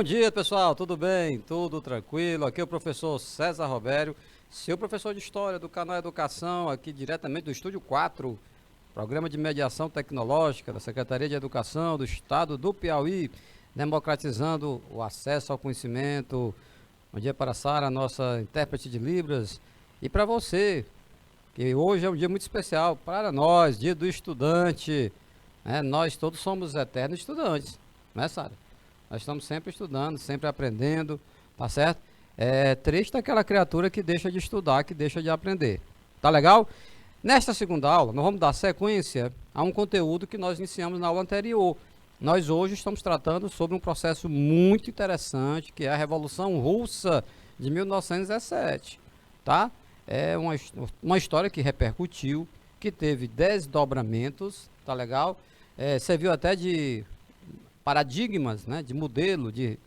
Bom dia, pessoal, tudo bem? Tudo tranquilo? Aqui é o professor César Robério, seu professor de História do canal Educação, aqui diretamente do Estúdio 4, Programa de Mediação Tecnológica da Secretaria de Educação do Estado do Piauí, democratizando o acesso ao conhecimento. Bom dia para a Sara, nossa intérprete de Libras, e para você, que hoje é um dia muito especial para nós, Dia do Estudante, né? Nós todos somos eternos estudantes, né, Sara? Nós estamos sempre estudando, sempre aprendendo, tá certo? É triste aquela criatura que deixa de estudar, que deixa de aprender. Tá legal? Nesta segunda aula, nós vamos dar sequência a um conteúdo que nós iniciamos na aula anterior. Nós hoje estamos tratando sobre um processo muito interessante, que é a Revolução Russa de 1917, tá? É uma história que repercutiu, que teve desdobramentos, tá legal? Serviu até de paradigmas, né, de modelo, de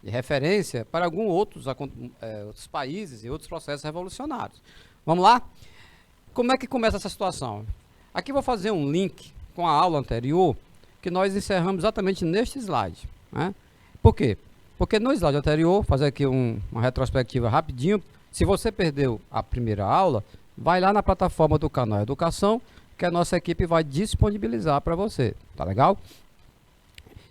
referência para alguns outros países e outros processos revolucionários. Vamos lá? Como é que começa essa situação? Aqui vou fazer um link com a aula anterior, que nós encerramos exatamente neste slide, né? Por quê? Porque no slide anterior, fazer aqui uma retrospectiva rapidinho, se você perdeu a primeira aula, vai lá na plataforma do canal Educação, que a nossa equipe vai disponibilizar para você, tá legal?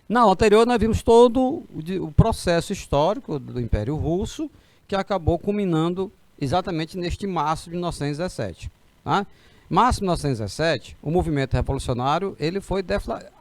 Na aula anterior, nós vimos todo o processo histórico do Império Russo, que acabou culminando exatamente neste março de 1917. Tá? Março de 1917, o movimento revolucionário, ele foi deflagrado.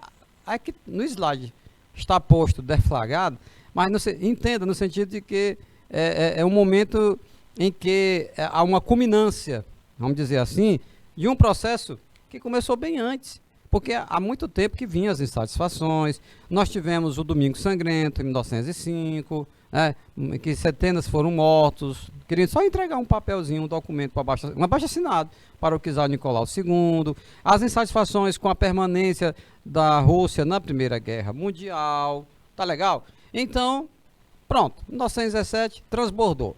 Aqui no slide está posto deflagrado, mas entenda no sentido de que é um momento em que há uma culminância, vamos dizer assim, de um processo que começou bem antes. Porque há muito tempo que vinham as insatisfações. Nós tivemos o Domingo Sangrento, em 1905, né, em que centenas foram mortos, querendo só entregar um papelzinho, um documento, um abaixo-assinado para o czar Nicolau II. As insatisfações com a permanência da Rússia na Primeira Guerra Mundial. Tá legal? Então, pronto, 1917 transbordou,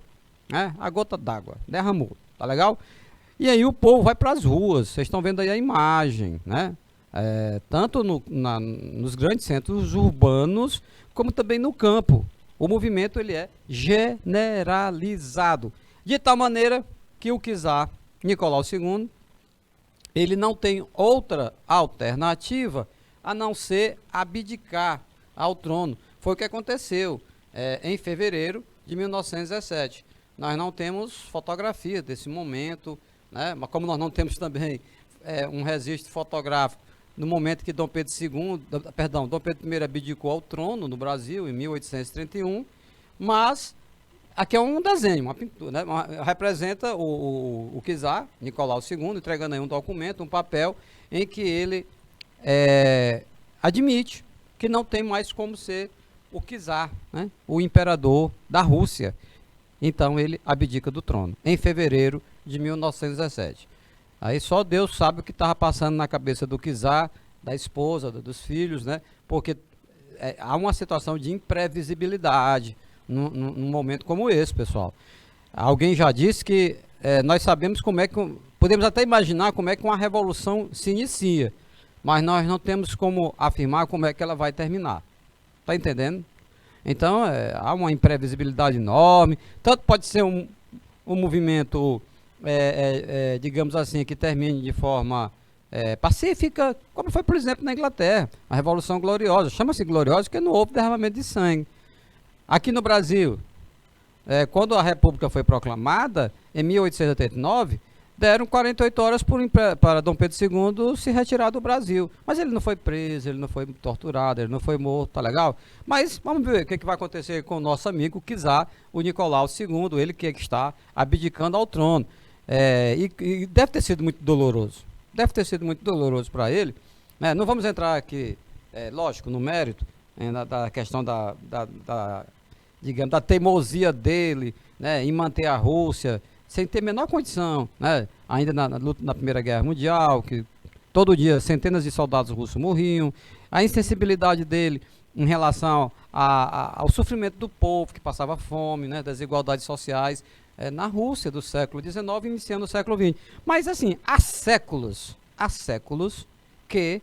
né, a gota d'água, derramou. Tá legal? E aí o povo vai para as ruas. Vocês estão vendo aí a imagem, né? Tanto nos grandes centros urbanos, como também no campo. O movimento ele é generalizado, de tal maneira que o czar Nicolau II, ele não tem outra alternativa a não ser abdicar ao trono. Foi o que aconteceu em fevereiro de 1917. Nós não temos fotografia desse momento, né? Mas como nós não temos também um registro fotográfico no momento que Dom Pedro I abdicou ao trono no Brasil, em 1831, mas aqui é um desenho, uma pintura, né? Representa o czar, Nicolau II, entregando aí um documento, um papel, em que ele admite que não tem mais como ser o czar, né? O imperador da Rússia. Então ele abdica do trono, em fevereiro de 1917. Aí só Deus sabe o que estava passando na cabeça do czar, da esposa, dos filhos, né? Porque há uma situação de imprevisibilidade num momento como esse, pessoal. Alguém já disse que nós sabemos como é que... Podemos até imaginar como é que uma revolução se inicia, mas nós não temos como afirmar como é que ela vai terminar. Tá entendendo? Então, há uma imprevisibilidade enorme. Tanto pode ser um movimento... digamos assim, que termine de forma pacífica, como foi, por exemplo, na Inglaterra, a Revolução Gloriosa. Chama-se gloriosa porque não houve derramamento de sangue. Aqui no Brasil, quando a República foi proclamada, em 1889, deram 48 horas para Dom Pedro II se retirar do Brasil. Mas ele não foi preso, ele não foi torturado, ele não foi morto, tá legal? Mas vamos ver o que vai acontecer com o nosso amigo czar, o Nicolau II, ele que está abdicando ao trono. E deve ter sido muito doloroso. Deve ter sido muito doloroso para ele. Né? Não vamos entrar aqui, lógico, no mérito da questão digamos, da teimosia dele, né, em manter a Rússia sem ter a menor condição, né? Ainda na luta na Primeira Guerra Mundial, que todo dia centenas de soldados russos morriam, a insensibilidade dele em relação ao sofrimento do povo que passava fome, né? Desigualdades sociais na Rússia do século XIX, iniciando o século XX. Mas assim, há séculos que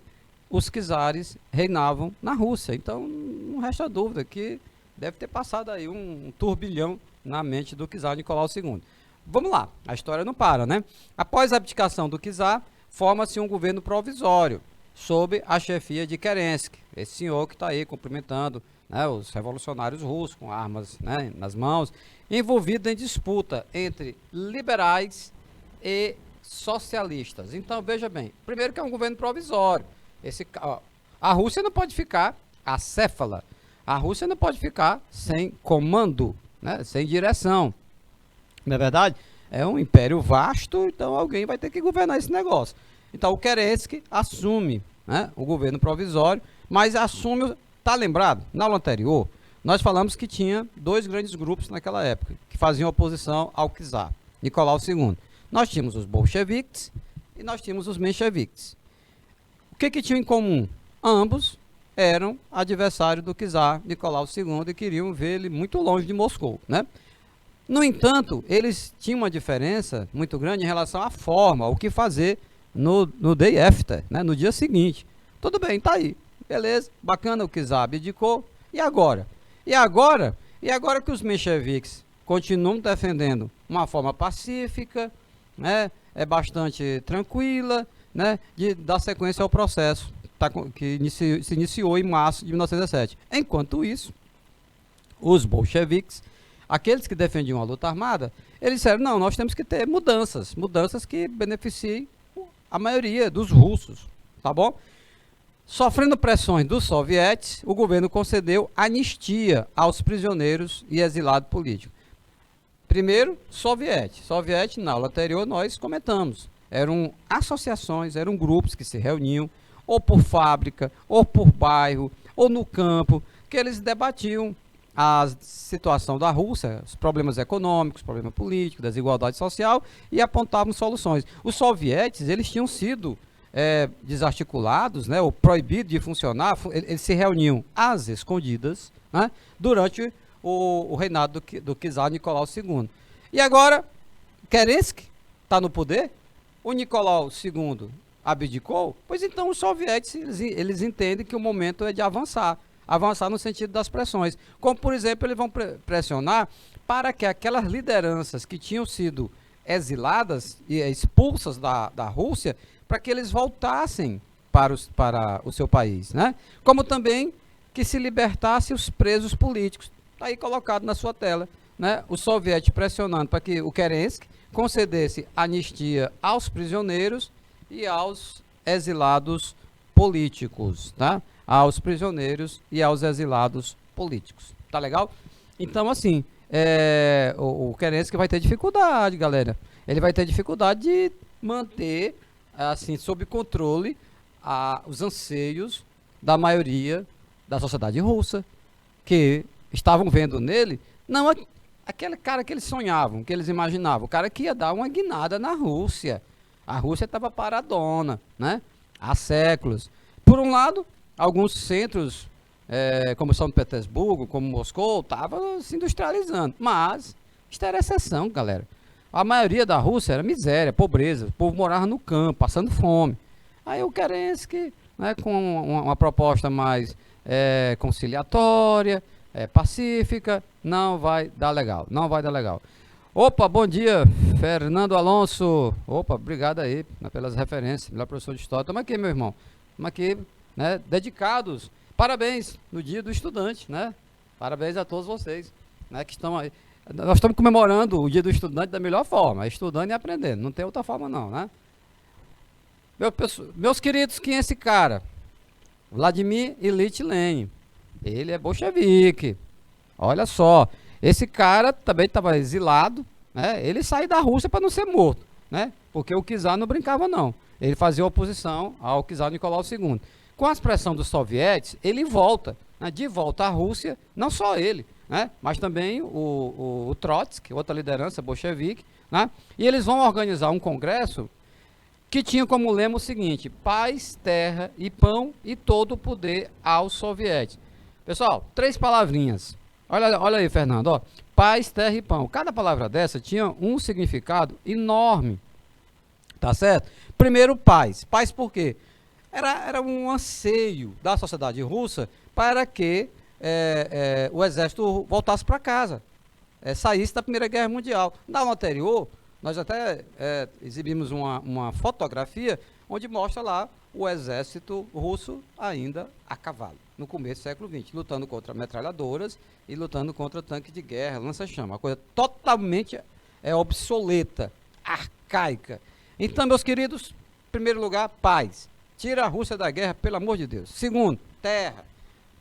os czares reinavam na Rússia. Então não resta dúvida que Deve ter passado aí um turbilhão na mente do czar Nicolau II. Vamos lá, a história não para, né? Após a abdicação do czar, forma-se um governo provisório, sob a chefia de Kerensky, esse senhor que está aí cumprimentando, né, os revolucionários russos com armas, né, nas mãos, envolvido em disputa entre liberais e socialistas. Então, veja bem, primeiro que é um governo provisório. A Rússia não pode ficar acéfala, a Rússia não pode ficar sem comando, né, sem direção. Não é verdade? É um império vasto, então alguém vai ter que governar esse negócio. Então o Kerensky assume, né, o governo provisório, mas assume, tá lembrado? Na aula anterior, nós falamos que tinha dois grandes grupos naquela época, que faziam oposição ao czar, Nicolau II. Nós tínhamos os bolcheviques e nós tínhamos os mencheviques. O que tinham em comum? Ambos eram adversários do czar Nicolau II e queriam ver ele muito longe de Moscou, né? No entanto, eles tinham uma diferença muito grande em relação à forma, o que fazer no day after, né, no dia seguinte. Tudo bem, tá aí. Beleza, bacana, o czar abdicou. E agora? E agora que os mencheviques continuam defendendo uma forma pacífica, né, é bastante tranquila, né, de dar sequência ao processo que se iniciou em março de 1917. Enquanto isso, os bolcheviques, aqueles que defendiam a luta armada, eles disseram, não, nós temos que ter mudanças que beneficiem a maioria dos russos, tá bom? Sofrendo pressões dos sovietes, o governo concedeu anistia aos prisioneiros e exilados políticos. Primeiro, soviete, na aula anterior nós comentamos, eram associações, eram grupos que se reuniam, ou por fábrica, ou por bairro, ou no campo, que eles debatiam a situação da Rússia, os problemas econômicos, problemas políticos, desigualdade social, e apontavam soluções. Os sovietes, eles tinham sido desarticulados, né, ou proibidos de funcionar, eles se reuniam às escondidas, né, durante o reinado do czar Nicolau II. E agora, Kerensky está no poder, o Nicolau II abdicou, pois então os sovietes, eles entendem que o momento é de avançar no sentido das pressões. Como, por exemplo, eles vão pressionar para que aquelas lideranças que tinham sido exiladas e expulsas da Rússia, para que eles voltassem para o seu país, né? Como também que se libertasse os presos políticos. Está aí colocado na sua tela, né? O soviete pressionando para que o Kerensky concedesse anistia aos prisioneiros e aos exilados políticos, tá? Aos prisioneiros e aos exilados políticos. Tá legal? Então, assim, o Kerensky vai ter dificuldade, galera. Ele vai ter dificuldade de manter, assim, sob controle os anseios da maioria da sociedade russa, que estavam vendo nele, não aquele cara que eles sonhavam, que eles imaginavam, o cara que ia dar uma guinada na Rússia. A Rússia estava paradona, né? Há séculos. Por um lado, alguns centros, como São Petersburgo, como Moscou, estavam se industrializando. Mas, isso era exceção, galera. A maioria da Rússia era miséria, pobreza. O povo morava no campo, passando fome. Aí o Kerensky, né, com uma proposta mais conciliatória, pacífica, não vai dar legal. Não vai dar legal. Opa, bom dia, Fernando Alonso. Opa, obrigado aí, né, pelas referências, pela professor de história. Estamos aqui, meu irmão. Estamos aqui, né, dedicados. Parabéns no dia do estudante, né? Parabéns a todos vocês, né, que estão aí. Nós estamos comemorando o dia do estudante da melhor forma, estudando e aprendendo. Não tem outra forma não, né? Meus queridos, quem é esse cara? Vladimir Ilyich Lenin. Ele é bolchevique. Olha só. Esse cara também estava exilado, né? Ele saiu da Rússia para não ser morto, né? Porque o czar não brincava, não. Ele fazia oposição ao czar Nicolau II. Com a expressão dos sovietes, ele volta, né? De volta à Rússia, não só ele, né? Mas também o Trotsky, outra liderança bolchevique, né? E eles vão organizar um congresso que tinha como lema o seguinte: paz, terra e pão e todo o poder aos sovietes. Pessoal, 3 palavrinhas. Olha aí, Fernando, ó. Paz, terra e pão. Cada palavra dessa tinha um significado enorme, tá certo? Primeiro, paz. Paz por quê? Era um anseio da sociedade russa para que o exército voltasse para casa, saísse da Primeira Guerra Mundial. Na aula anterior, nós até exibimos uma fotografia onde mostra lá o exército russo ainda a cavalo, no começo do século XX, lutando contra metralhadoras e lutando contra tanque de guerra, lança-chama, uma coisa totalmente obsoleta, arcaica. Então, meus queridos, em primeiro lugar, paz. Tira a Rússia da guerra, pelo amor de Deus. Segundo, terra.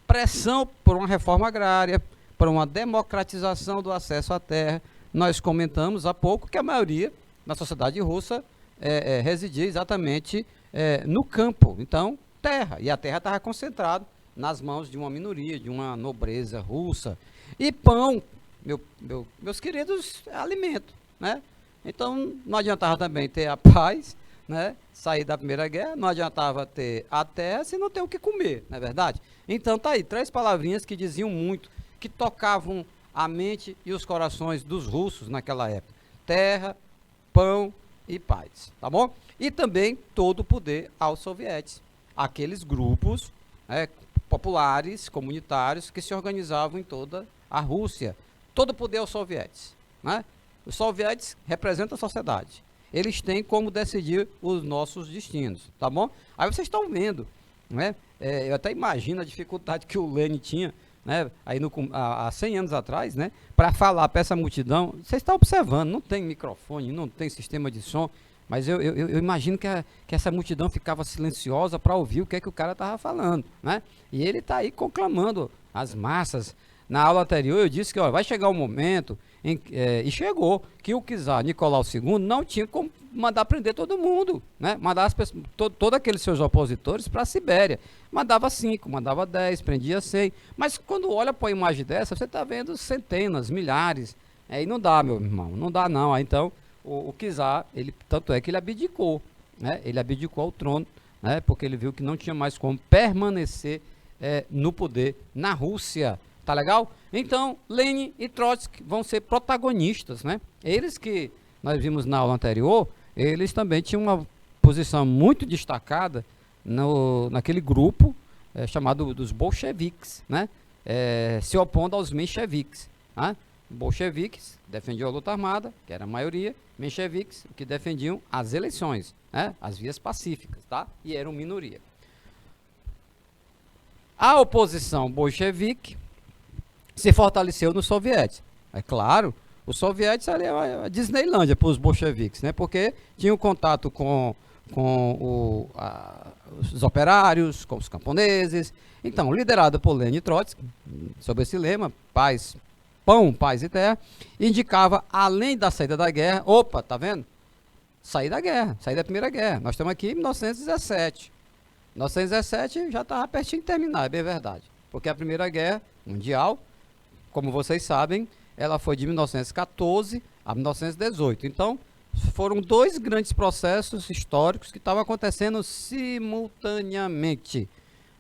Pressão por uma reforma agrária, por uma democratização do acesso à terra. Nós comentamos há pouco que a maioria na sociedade russa residia exatamente no campo. Então, terra. E a terra estava concentrada nas mãos de uma minoria, de uma nobreza russa. E pão, meus queridos, é alimento, né? Então, não adiantava também ter a paz, né? Sair da Primeira Guerra, não adiantava ter a terra se não tem o que comer, não é verdade? Então, tá aí, 3 palavrinhas que diziam muito, que tocavam a mente e os corações dos russos naquela época. Terra, pão e paz, tá bom? E também todo o poder aos sovietes, aqueles grupos populares, comunitários, que se organizavam em toda a Rússia. Todo o poder aos sovietes, né? Os sovietes representam a sociedade. Eles têm como decidir os nossos destinos, tá bom? Aí vocês estão vendo, né? Eu até imagino a dificuldade que o Lenin tinha, né? Aí há 100 anos atrás, né? Para falar para essa multidão. Vocês estão observando, não tem microfone, não tem sistema de som, mas eu imagino que essa multidão ficava silenciosa para ouvir o que é que o cara estava falando, né? E ele está aí conclamando as massas. Na aula anterior eu disse que vai chegar um momento, e chegou, que o czar Nicolau II não tinha como mandar prender todo mundo, né? Mandar todos aqueles seus opositores para a Sibéria. Mandava 5, mandava 10, prendia 100. Mas quando olha para uma imagem dessa, você está vendo centenas, milhares. E não dá, meu irmão, não dá não. Aí, então, o czar, tanto é que ele abdicou, né? Ele abdicou ao trono, né? Porque ele viu que não tinha mais como permanecer no poder na Rússia. Tá legal? Então, Lenin e Trotsky vão ser protagonistas, né? Eles que nós vimos na aula anterior, eles também tinham uma posição muito destacada naquele grupo chamado dos bolcheviques, né? Se opondo aos mencheviques, né? Bolcheviques defendiam a luta armada, que era a maioria, mencheviques que defendiam as eleições, né? As vias pacíficas, tá? E eram minoria. A oposição bolchevique se fortaleceu nos sovietes. É claro, os sovietes ali é a Disneylândia para os bolcheviques, né? Porque tinham contato com os operários, com os camponeses. Então, liderado por Lenin e Trotsky, sob esse lema, paz, pão, paz e terra, indicava, além da saída da guerra, tá vendo? Sair da guerra, sair da Primeira Guerra. Nós estamos aqui em 1917. 1917 já estava pertinho de terminar, é bem verdade. Porque a Primeira Guerra Mundial, como vocês sabem, ela foi de 1914 a 1918. Então, foram 2 grandes processos históricos que estavam acontecendo simultaneamente.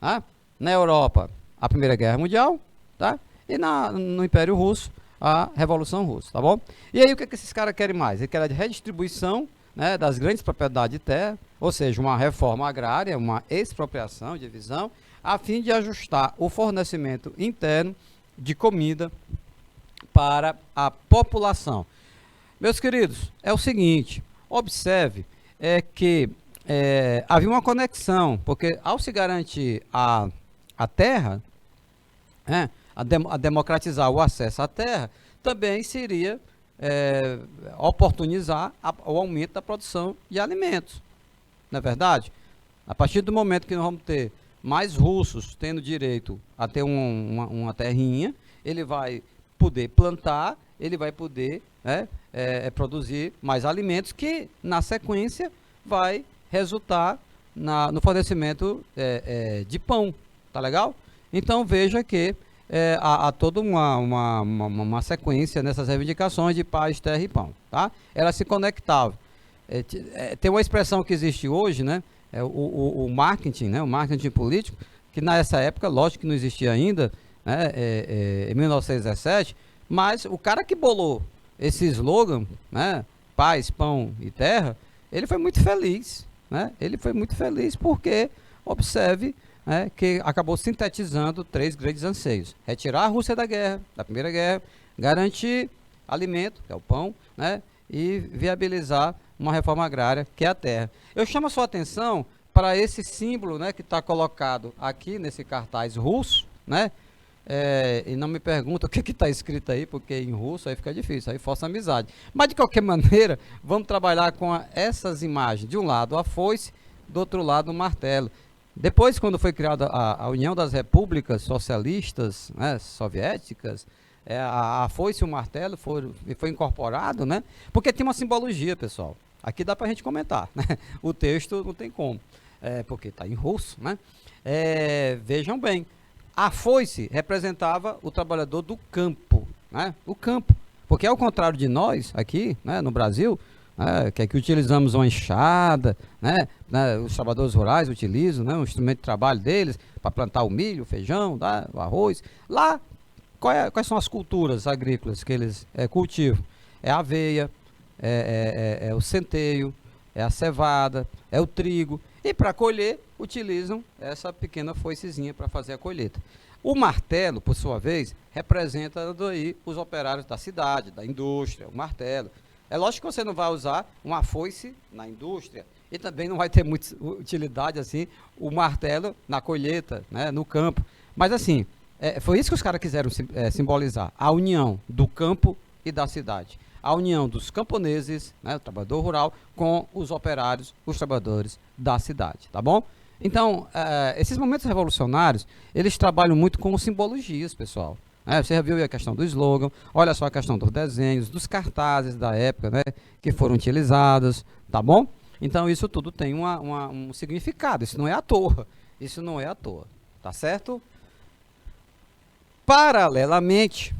Tá? Na Europa, a Primeira Guerra Mundial, tá? E no Império Russo, a Revolução Russa, tá bom? E aí, o que esses caras querem mais? Eles querem a redistribuição, né, das grandes propriedades de terra, ou seja, uma reforma agrária, uma expropriação, divisão, a fim de ajustar o fornecimento interno de comida para a população. Meus queridos, é o seguinte, observe que havia uma conexão, porque ao se garantir a terra, a democratizar o acesso à terra, também seria oportunizar o aumento da produção de alimentos, não é verdade? A partir do momento que nós vamos ter mais russos tendo direito a ter uma terrinha, ele vai poder plantar, ele vai poder produzir mais alimentos que, na sequência, vai resultar no fornecimento de pão, tá legal? Então, veja que há toda uma sequência nessas reivindicações de paz, terra e pão, tá? Elas se conectavam. Tem uma expressão que existe hoje, né? O marketing, né? O marketing político, que nessa época, lógico que não existia ainda, né? Em 1917, mas o cara que bolou esse slogan, né? Paz, pão e terra, ele foi muito feliz, né? Ele foi muito feliz porque, observe, né, que acabou sintetizando três grandes anseios: retirar a Rússia da guerra, da Primeira Guerra, garantir alimento, que é o pão, né, e viabilizar uma reforma agrária, que é a terra. Eu chamo a sua atenção para esse símbolo, né, que está colocado aqui nesse cartaz russo, né? E não me pergunta o que está escrito aí, porque em russo aí fica difícil, aí força a amizade. Mas de qualquer maneira, vamos trabalhar com essas imagens. De um lado a foice, do outro lado o martelo. Depois, quando foi criada a União das Repúblicas Socialistas, né, Soviéticas, a foice e o martelo foi incorporado, né? Porque tem uma simbologia, pessoal. Aqui dá para a gente comentar, né? O texto não tem como, porque está em russo, né? Vejam bem, a foice representava o trabalhador do campo, né? O campo, porque ao contrário de nós aqui, né, no Brasil, que aqui utilizamos uma enxada, né? Os trabalhadores rurais utilizam, né, um instrumento de trabalho deles para plantar o milho, o feijão, tá, o arroz. Lá, quais são as culturas agrícolas que eles cultivam? É a aveia, o centeio, é a cevada, é o trigo. E para colher, utilizam essa pequena foicezinha para fazer a colheita. O martelo, por sua vez, representa aí os operários da cidade, da indústria, o martelo. É lógico que você não vai usar uma foice na indústria e também não vai ter muita utilidade assim o martelo na colheita, né, no campo. Mas assim, foi isso que os caras quiseram simbolizar: a união do campo e da cidade. A união dos camponeses, né, o trabalhador rural, com os operários, os trabalhadores da cidade, tá bom? Então, esses momentos revolucionários, eles trabalham muito com simbologias, pessoal. Você já viu aí a questão do slogan, olha só a questão dos desenhos, dos cartazes da época, né, que foram utilizados, tá bom? Então, isso tudo tem um significado, isso não é à toa, tá certo? Paralelamente,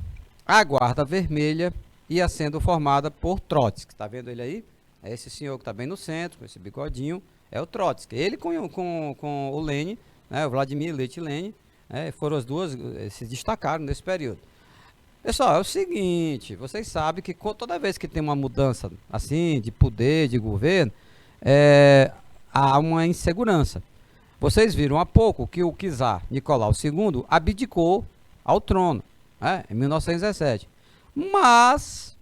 a Guarda Vermelha ia sendo formada por Trotsky. Está vendo ele aí? É esse senhor que está bem no centro, com esse bigodinho, é o Trotsky. Ele com o Lenin, né, o Vladimir Ilyich Lenin, foram as duas, se destacaram nesse período. Pessoal, é o seguinte, vocês sabem que toda vez que tem uma mudança assim, de poder, de governo, há uma insegurança. Vocês viram há pouco que o czar Nicolau II abdicou ao trono, em 1917. Mas,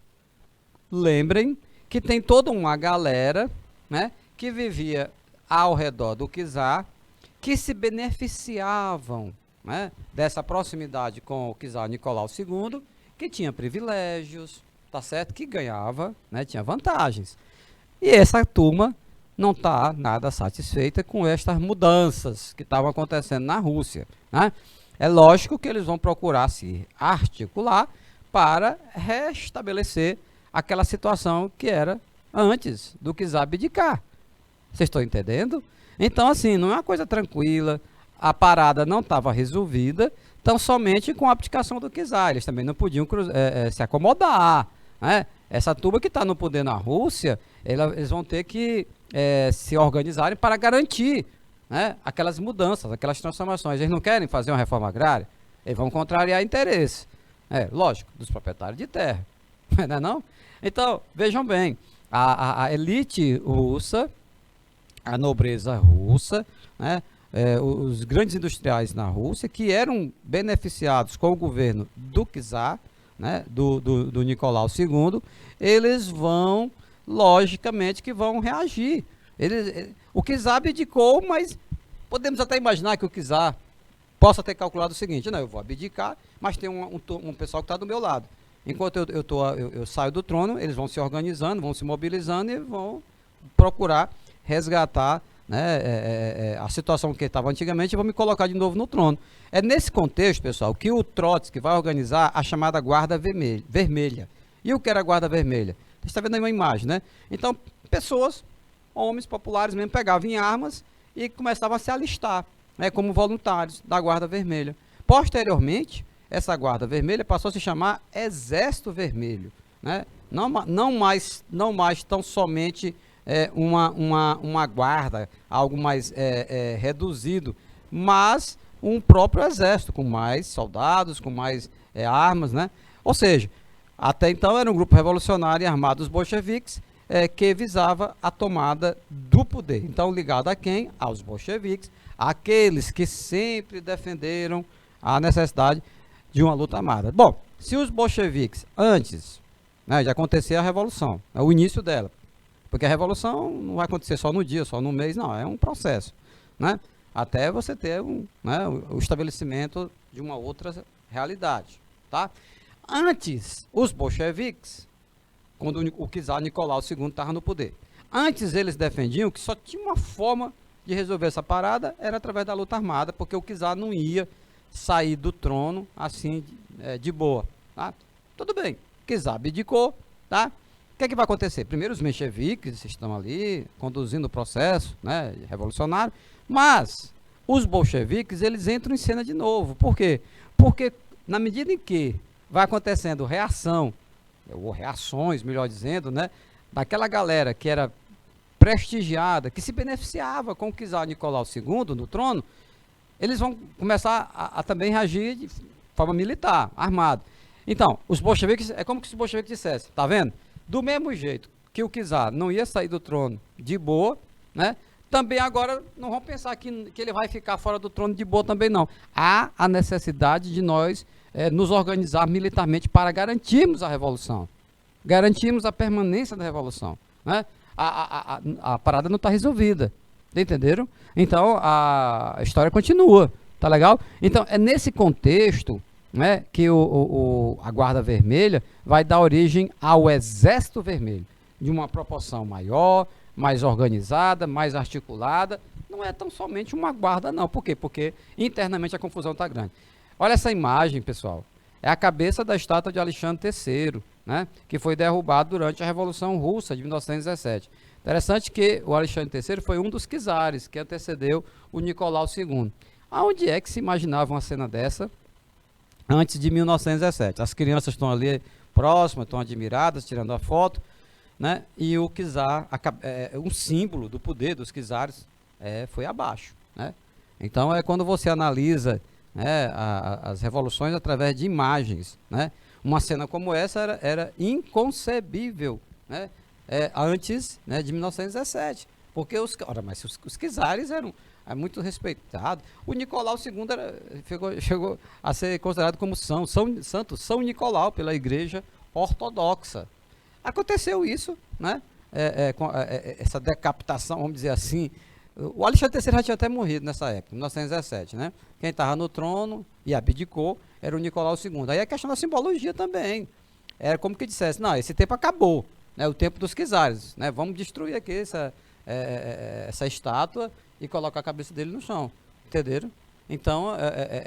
lembrem que tem toda uma galera, né, que vivia ao redor do czar, que se beneficiavam, né, dessa proximidade com o czar Nicolau II, que tinha privilégios, tá certo? Que ganhava, né, tinha vantagens. E essa turma não está nada satisfeita com estas mudanças que estavam acontecendo na Rússia, né? É lógico que eles vão procurar se articular para restabelecer aquela situação que era antes do czar abdicar. Vocês estão entendendo? Então, assim, não é uma coisa tranquila, a parada não estava resolvida, tão somente com a abdicação do czar. Eles também não podiam se acomodar, né? Essa turma que está no poder na Rússia, eles vão ter que se organizarem para garantir, né, aquelas mudanças, aquelas transformações. Eles não querem fazer uma reforma agrária, eles vão contrariar interesse. Lógico, dos proprietários de terra, não é não? Então, vejam bem, a elite russa, a nobreza russa, né, os grandes industriais na Rússia, que eram beneficiados com o governo do czar, né, do Nicolau II, eles vão, logicamente, que vão reagir. O czar abdicou, mas podemos até imaginar que o czar possa ter calculado o seguinte: não, eu vou abdicar, mas tem um pessoal que está do meu lado. Enquanto eu saio do trono, eles vão se organizando, vão se mobilizando e vão procurar resgatar, né, a situação que estava antigamente e vão me colocar de novo no trono. É nesse contexto, pessoal, que o Trotsky vai organizar a chamada Guarda Vermelha. E o que era a Guarda Vermelha? Você está vendo aí uma imagem, né? Então, pessoas, homens populares mesmo, pegavam em armas e começavam a se alistar, né, como voluntários da Guarda Vermelha. Posteriormente, essa Guarda Vermelha passou a se chamar Exército Vermelho, né? Não mais tão somente uma guarda, algo mais reduzido, mas um próprio exército, com mais soldados, com mais armas, né? Ou seja, até então era um grupo revolucionário armado dos bolcheviques, que visava a tomada do poder. Então, ligado a quem? Aos bolcheviques, aqueles que sempre defenderam a necessidade de uma luta armada. Bom, se os bolcheviques antes, né, de acontecer a revolução, é o início dela, porque a revolução não vai acontecer só no dia, só no mês, não, é um processo, né? Até você ter né, o estabelecimento de uma outra realidade, tá? Antes, os bolcheviques, quando o czar Nicolau II estava no poder, antes eles defendiam que só tinha uma forma de resolver essa parada, era através da luta armada, porque o czar não ia sair do trono assim de boa, tá? Tudo bem, o czar abdicou, tá? O que é que vai acontecer? Primeiro os mencheviques estão ali conduzindo o processo, né, revolucionário, mas os bolcheviques eles entram em cena de novo. Por quê? Porque na medida em que vai acontecendo reação, ou reações, melhor dizendo, né, daquela galera que era prestigiada, que se beneficiava com o czar Nicolau II no trono, eles vão começar a também reagir de forma militar, armado. Então, os bolcheviques, é como se os bolcheviques dissessem, tá vendo? Do mesmo jeito que o czar não ia sair do trono de boa, né? Também agora não vão pensar que ele vai ficar fora do trono de boa também não. Há a necessidade de nós nos organizar militarmente para garantirmos a revolução. Garantirmos a permanência da revolução, né? A parada não está resolvida, entenderam? Então a história continua, tá legal? Então é nesse contexto, né, que a Guarda Vermelha vai dar origem ao Exército Vermelho, de uma proporção maior, mais organizada, mais articulada. Não é tão somente uma guarda não. Por quê? Porque internamente a confusão está grande. Olha essa imagem, pessoal. É a cabeça da estátua de Alexandre III, né, que foi derrubado durante a Revolução Russa de 1917. Interessante que o Alexandre III foi um dos czares que antecedeu o Nicolau II. Aonde é que se imaginava uma cena dessa antes de 1917? As crianças estão ali próximas, estão admiradas, tirando a foto, né? E o czar, um símbolo do poder dos czares, foi abaixo, né? Então é quando você analisa, né, as revoluções através de imagens, né? Uma cena como essa era inconcebível, né? Antes, né, de 1917, porque os czares eram muito respeitados. O Nicolau II chegou a ser considerado como santo São Nicolau pela Igreja Ortodoxa. Aconteceu isso, né? Essa decapitação, vamos dizer assim. O Alexandre III já tinha até morrido nessa época, 1917, né? Quem estava no trono e abdicou era o Nicolau II. Aí a questão da simbologia também. Era como que dissesse, não, esse tempo acabou, né? O tempo dos czares, né? Vamos destruir aqui essa estátua e colocar a cabeça dele no chão, entenderam? Então,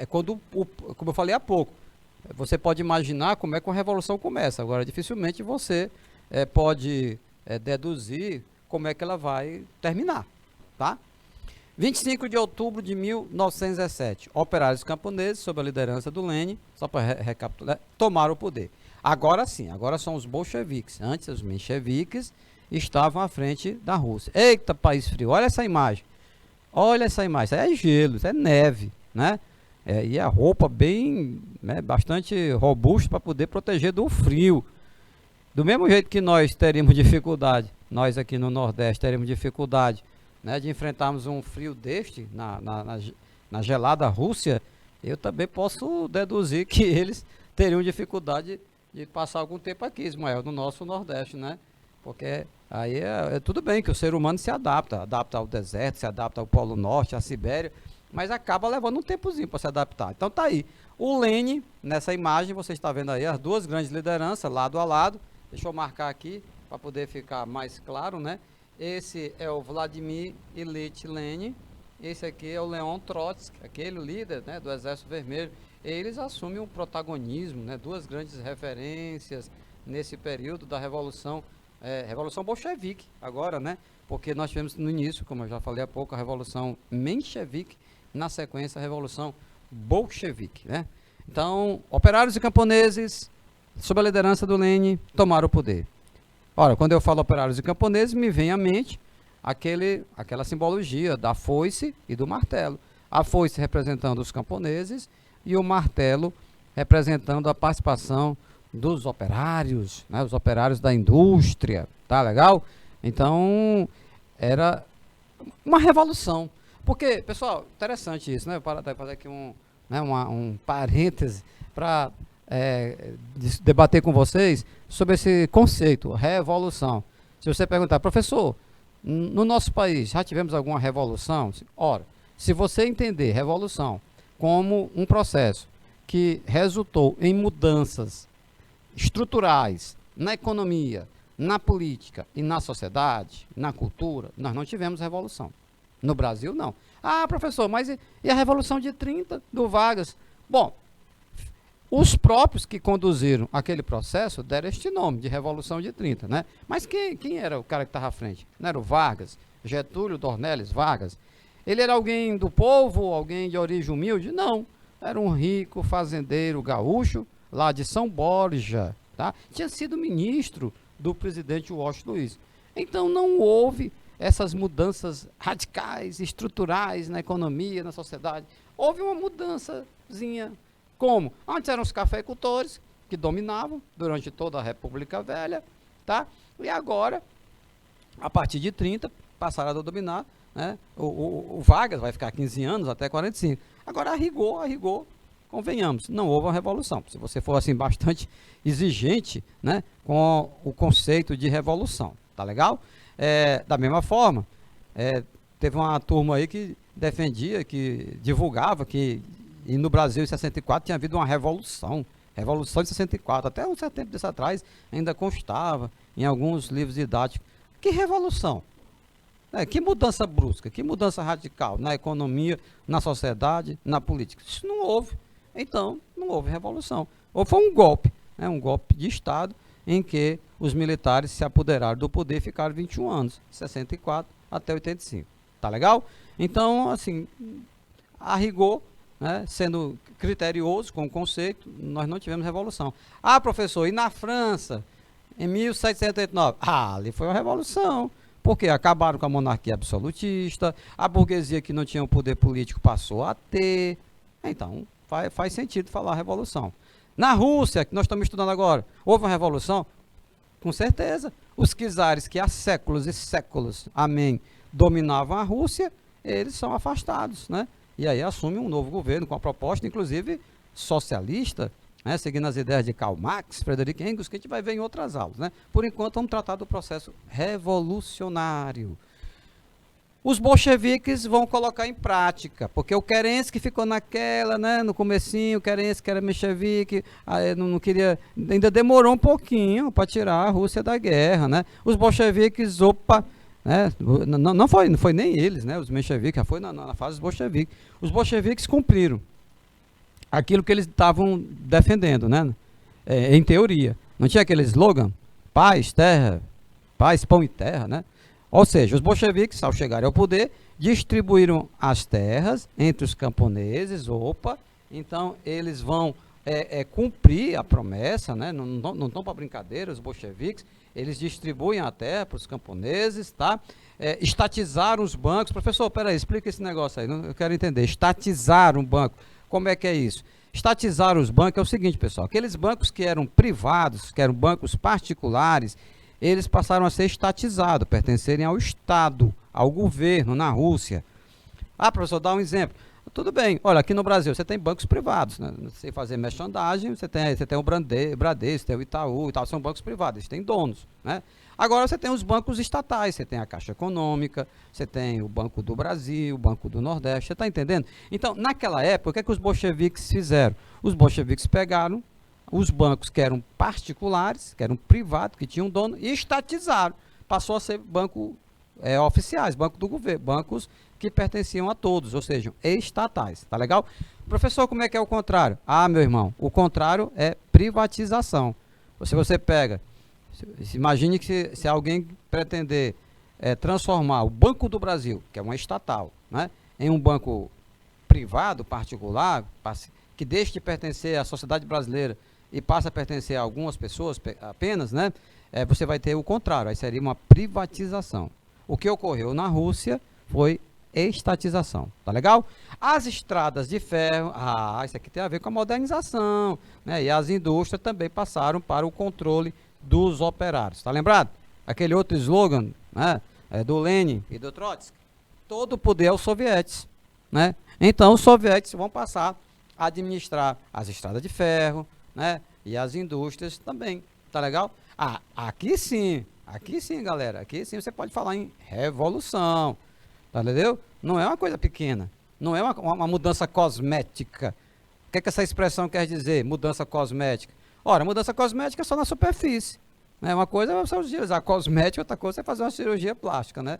quando, como eu falei há pouco, você pode imaginar como é que uma revolução começa. Agora, dificilmente você pode deduzir como é que ela vai terminar, tá? 25 de outubro de 1917, operários camponeses, sob a liderança do Lenin, só para recapitular, tomaram o poder. Agora sim, agora são os bolcheviques. Antes, os mencheviques estavam à frente da Rússia. Eita, país frio, olha essa imagem. Olha essa imagem, isso é gelo, isso é neve, né? E a roupa bem, né, bastante robusta para poder proteger do frio. Do mesmo jeito que nós teríamos dificuldade, nós aqui no Nordeste teríamos dificuldade, né, de enfrentarmos um frio deste na gelada Rússia, eu também posso deduzir que eles teriam dificuldade de passar algum tempo aqui, Ismael, no nosso Nordeste, né? Porque aí tudo bem que o ser humano se adapta ao deserto, se adapta ao Polo Norte, à Sibéria, mas acaba levando um tempozinho para se adaptar. Então tá aí. O Lenin, nessa imagem, você está vendo aí as duas grandes lideranças, lado a lado. Deixa eu marcar aqui, para poder ficar mais claro, né? Esse é o Vladimir Ilyich Lenin. Esse aqui é o Leon Trotsky, aquele líder, né, do Exército Vermelho. Eles assumem um protagonismo, né? Duas grandes referências nesse período da Revolução Bolchevique, agora, né? Porque nós tivemos no início, como eu já falei há pouco, a Revolução Menchevique, na sequência a Revolução Bolchevique, né? Então, operários e camponeses, sob a liderança do Lenin, tomaram o poder. Ora, quando eu falo operários e camponeses, me vem à mente aquela simbologia da foice e do martelo. A foice representando os camponeses e o martelo representando a participação dos operários, né, os operários da indústria, tá legal? Então, era uma revolução. Porque, pessoal, interessante isso, né? Para fazer aqui um parêntese para debater com vocês sobre esse conceito, revolução. Se você perguntar, professor, no nosso país já tivemos alguma revolução? Ora, se você entender revolução como um processo que resultou em mudanças estruturais na economia, na política e na sociedade, na cultura, nós não tivemos revolução. No Brasil, não. Ah, professor, mas e a Revolução de 30 do Vargas? Bom, os próprios que conduziram aquele processo deram este nome de Revolução de 30, né? Mas quem era o cara que estava à frente? Não era o Vargas? Getúlio Dornelles Vargas? Ele era alguém do povo, alguém de origem humilde? Não. Era um rico fazendeiro gaúcho, lá de São Borja, tá? Tinha sido ministro do presidente Washington Luiz. Então não houve essas mudanças radicais, estruturais na economia, na sociedade. Houve uma mudançazinha. Como? Antes eram os cafeicultores que dominavam durante toda a República Velha, tá? E agora, a partir de 30, passaram a dominar, né? O Vargas vai ficar 15 anos até 45. Agora, a rigor, convenhamos, não houve uma revolução. Se você for assim bastante exigente, né, com o conceito de revolução, tá legal? Da mesma forma, teve uma turma aí que defendia, que divulgava que no Brasil em 64 tinha havido uma revolução de 64, até um certo tempo desse atrás ainda constava em alguns livros didáticos. Que revolução? Que mudança brusca, que mudança radical na economia, na sociedade, na política? Isso não houve. Então, não houve revolução. Ou foi um golpe, né, um golpe de Estado, em que os militares se apoderaram do poder e ficaram 21 anos, 64 até 85. Tá legal? Então, assim, a rigor, né, sendo criterioso com o conceito, nós não tivemos revolução. Ah, professor, e na França, em 1789? Ah, ali foi uma revolução. Porque acabaram com a monarquia absolutista, a burguesia que não tinha o poder político passou a ter. Então, faz sentido falar revolução. Na Rússia, que nós estamos estudando agora, houve uma revolução? Com certeza. Os czares que há séculos e séculos, amém, dominavam a Rússia, eles são afastados, né? E aí assume um novo governo com a proposta, inclusive, socialista, né, seguindo as ideias de Karl Marx, Frederick Engels, que a gente vai ver em outras aulas, né? Por enquanto, vamos tratar do processo revolucionário. Os bolcheviques vão colocar em prática, porque o Kerensky ficou naquela, né, no comecinho, o Kerensky que era menchevique, não queria, ainda demorou um pouquinho para tirar a Rússia da guerra, né? Os bolcheviques, né, não foi nem eles, né, os mencheviques, já foi na fase dos bolcheviques. Os bolcheviques cumpriram aquilo que eles estavam defendendo, né? Em teoria. Não tinha aquele slogan? Paz, terra, paz, pão e terra, né? Ou seja, os bolcheviques, ao chegarem ao poder, distribuíram as terras entre os camponeses, então eles vão cumprir a promessa, né? Não estão para brincadeira, os bolcheviques, eles distribuem a terra para os camponeses, tá? Estatizaram os bancos. Professor, peraí, explica esse negócio aí, eu quero entender. Estatizar um banco. Como é que é isso? Estatizar os bancos é o seguinte, pessoal, aqueles bancos que eram privados, que eram bancos particulares, eles passaram a ser estatizados, pertencerem ao Estado, ao governo, na Rússia. Ah, professor, dá um exemplo. Tudo bem, olha, aqui no Brasil você tem bancos privados, né? Sem fazer merchandising, você tem o Bradesco, tem o Itaú e tal, são bancos privados, eles têm donos, né? Agora você tem os bancos estatais, você tem a Caixa Econômica, você tem o Banco do Brasil, o Banco do Nordeste, você está entendendo? Então, naquela época, o que é que os bolcheviques fizeram? Os bolcheviques pegaram os bancos que eram particulares, que eram privados, que tinham dono, e estatizaram. Passou a ser banco oficiais, banco do governo, bancos que pertenciam a todos, ou seja, estatais, tá legal? Professor, como é que é o contrário? Ah, meu irmão, o contrário é privatização. Se você pega, imagine que se alguém pretender transformar o Banco do Brasil, que é uma estatal, né, em um banco privado, particular, que deixe de pertencer à sociedade brasileira e passe a pertencer a algumas pessoas apenas, né, você vai ter o contrário, aí seria uma privatização. O que ocorreu na Rússia foi estatização, tá legal? As estradas de ferro, isso aqui tem a ver com a modernização, né? E as indústrias também passaram para o controle dos operários, tá lembrado? Aquele outro slogan, né, do Lenin e do Trotsky, todo o poder aos sovietes, né? Então os sovietes vão passar a administrar as estradas de ferro, né? E as indústrias também, tá legal? Ah, aqui sim, galera, aqui sim você pode falar em revolução, tá entendeu? Não é uma coisa pequena, não é uma mudança cosmética. O que é que essa expressão quer dizer, mudança cosmética? Ora, mudança cosmética é só na superfície, né? Uma coisa é você utilizar cosmética, outra coisa é fazer uma cirurgia plástica, né?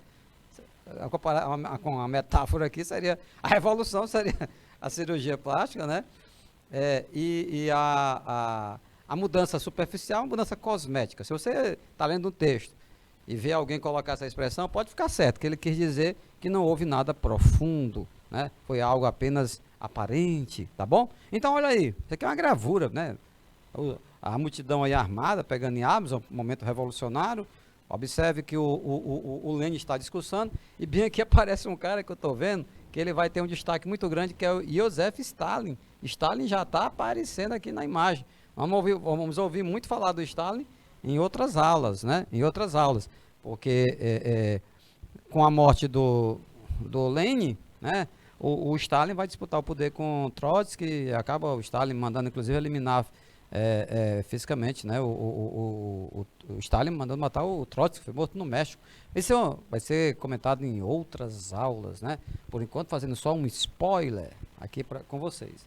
Com a metáfora aqui seria, a revolução seria a cirurgia plástica, né? A mudança superficial é uma mudança cosmética. Se você está lendo um texto e vê alguém colocar essa expressão, pode ficar certo que ele quis dizer que não houve nada profundo, né? Foi algo apenas aparente, tá bom? Então olha aí, isso aqui é uma gravura, né? A multidão aí armada, pegando em armas, um momento revolucionário. Observe que o Lenin está discursando, e bem aqui aparece um cara que eu estou vendo, que ele vai ter um destaque muito grande, que é o Joseph Stalin. Stalin já está aparecendo aqui na imagem. Vamos ouvir muito falar do Stalin em outras aulas, né? Em outras aulas, porque com a morte do Lenin, né? O Stalin vai disputar o poder com Trotsky, acaba o Stalin mandando inclusive eliminar fisicamente, né? O Stalin mandando matar o Trotsky, foi morto no México. Isso vai ser comentado em outras aulas, né? Por enquanto fazendo só um spoiler aqui com vocês.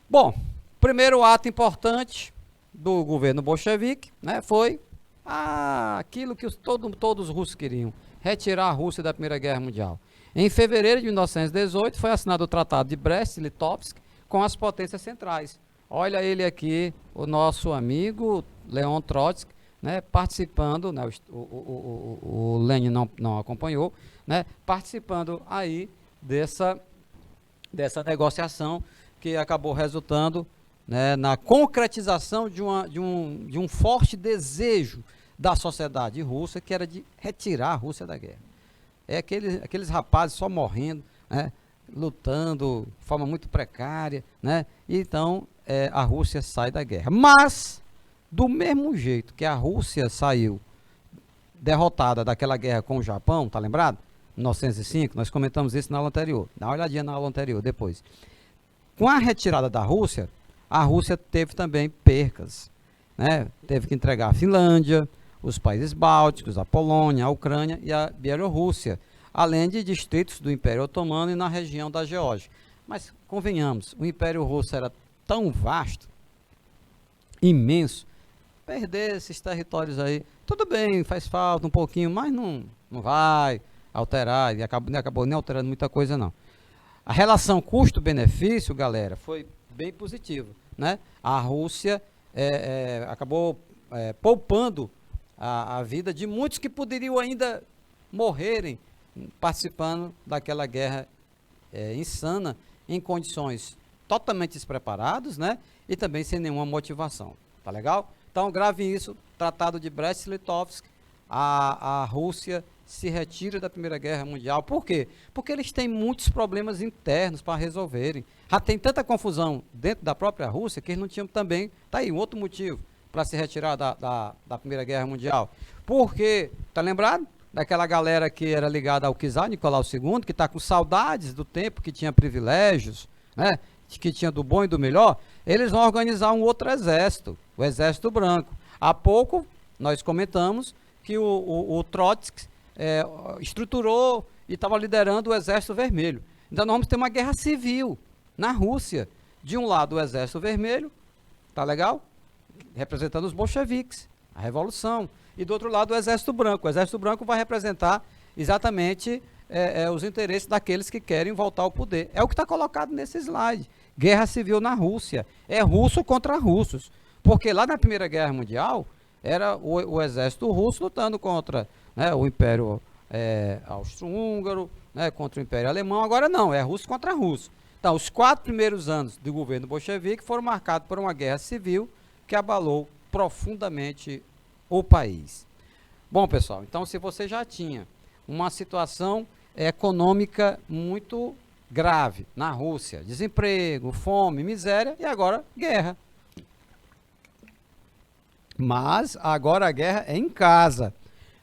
Bom, primeiro ato importante do governo bolchevique, né, foi aquilo que todos os russos queriam, retirar a Rússia da Primeira Guerra Mundial. Em fevereiro de 1918 foi assinado o Tratado de Brest-Litovsk com as potências centrais. Olha ele aqui, o nosso amigo Leon Trotsky, né, participando, né, o Lenin não acompanhou, né, participando aí dessa negociação que acabou resultando, né, na concretização de um forte desejo da sociedade russa, que era de retirar a Rússia da guerra. Aqueles rapazes só morrendo, né, lutando de forma muito precária, né, e então a Rússia sai da guerra. Mas, do mesmo jeito que a Rússia saiu derrotada daquela guerra com o Japão, tá lembrado? 1905, nós comentamos isso na aula anterior. Dá uma olhadinha na aula anterior depois. Com a retirada da Rússia, a Rússia teve também percas, né? Teve que entregar a Finlândia, os países bálticos, a Polônia, a Ucrânia e a Bielorrússia, além de distritos do Império Otomano e na região da Geórgia. Mas, convenhamos, o Império Russo era tão vasto, imenso, perder esses territórios aí, tudo bem, faz falta um pouquinho, mas não vai alterar, e acabou nem alterando muita coisa não. A relação custo-benefício, galera, foi bem positiva, né? A Rússia acabou poupando a vida de muitos que poderiam ainda morrerem participando daquela guerra insana, em condições totalmente despreparados, né? E também sem nenhuma motivação, tá legal? Então, grave isso, Tratado de Brest-Litovsk, a Rússia se retira da Primeira Guerra Mundial. Por quê? Porque eles têm muitos problemas internos para resolverem. Já tem tanta confusão dentro da própria Rússia que eles não tinham também, tá aí um outro motivo para se retirar da Primeira Guerra Mundial. Porque, tá lembrado? Daquela galera que era ligada ao czar Nicolau II, que está com saudades do tempo que tinha privilégios, né? Que tinha do bom e do melhor, eles vão organizar um outro exército, o Exército Branco. Há pouco nós comentamos que o Trotsky estruturou e estava liderando o Exército Vermelho. Então nós vamos ter uma guerra civil na Rússia. De um lado o Exército Vermelho, tá legal? Representando os bolcheviques, a revolução. E do outro lado o Exército Branco. O Exército Branco vai representar exatamente os interesses daqueles que querem voltar ao poder. É o que está colocado nesse slide. Guerra civil na Rússia. É russo contra russos. Porque lá na Primeira Guerra Mundial, era o exército russo lutando contra, né, o Império Austro-Húngaro, né, contra o Império Alemão. Agora não, é russo contra russo. Então, os 4 primeiros anos do governo bolchevique foram marcados por uma guerra civil que abalou profundamente o país. Bom, pessoal, então se você já tinha uma situação econômica muito grave na Rússia, desemprego, fome, miséria, e agora guerra. Mas agora a guerra é em casa.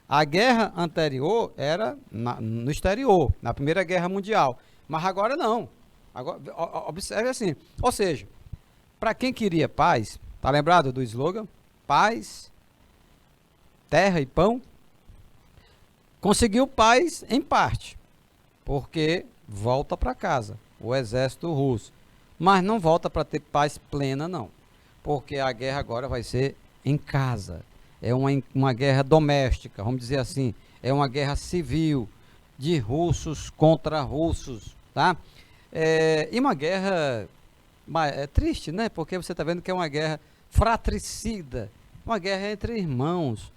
A guerra anterior era no exterior, na Primeira Guerra Mundial. Mas agora não. Agora, observe assim. Ou seja, para quem queria paz, tá lembrado do slogan? Paz, terra e pão. Conseguiu paz em parte, porque volta para casa o exército russo. Mas não volta para ter paz plena, não. Porque a guerra agora vai ser em casa. É uma guerra doméstica, vamos dizer assim. É uma guerra civil, de russos contra russos, tá? E uma guerra triste, né? Porque você está vendo que é uma guerra fratricida, uma guerra entre irmãos,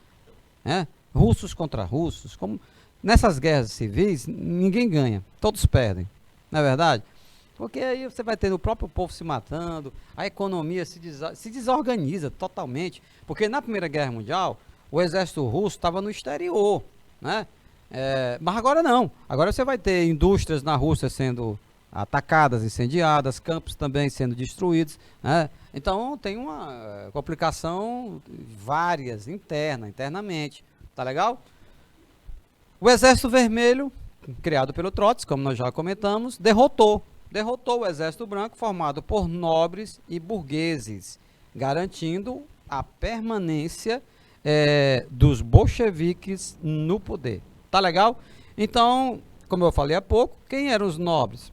né? Russos contra russos. Como nessas guerras civis, ninguém ganha, todos perdem, não é verdade? Porque aí você vai ter o próprio povo se matando, a economia se desorganiza totalmente. Porque na Primeira Guerra Mundial, o exército russo estava no exterior, né? Mas agora não. Agora você vai ter indústrias na Rússia sendo atacadas, incendiadas, campos também sendo destruídos, né? Então tem uma complicação várias, internamente. Tá legal? O Exército Vermelho, criado pelo Trotsky, como nós já comentamos, derrotou o Exército Branco, formado por nobres e burgueses, garantindo a permanência dos bolcheviques no poder. Tá legal? Então, como eu falei há pouco, quem eram os nobres?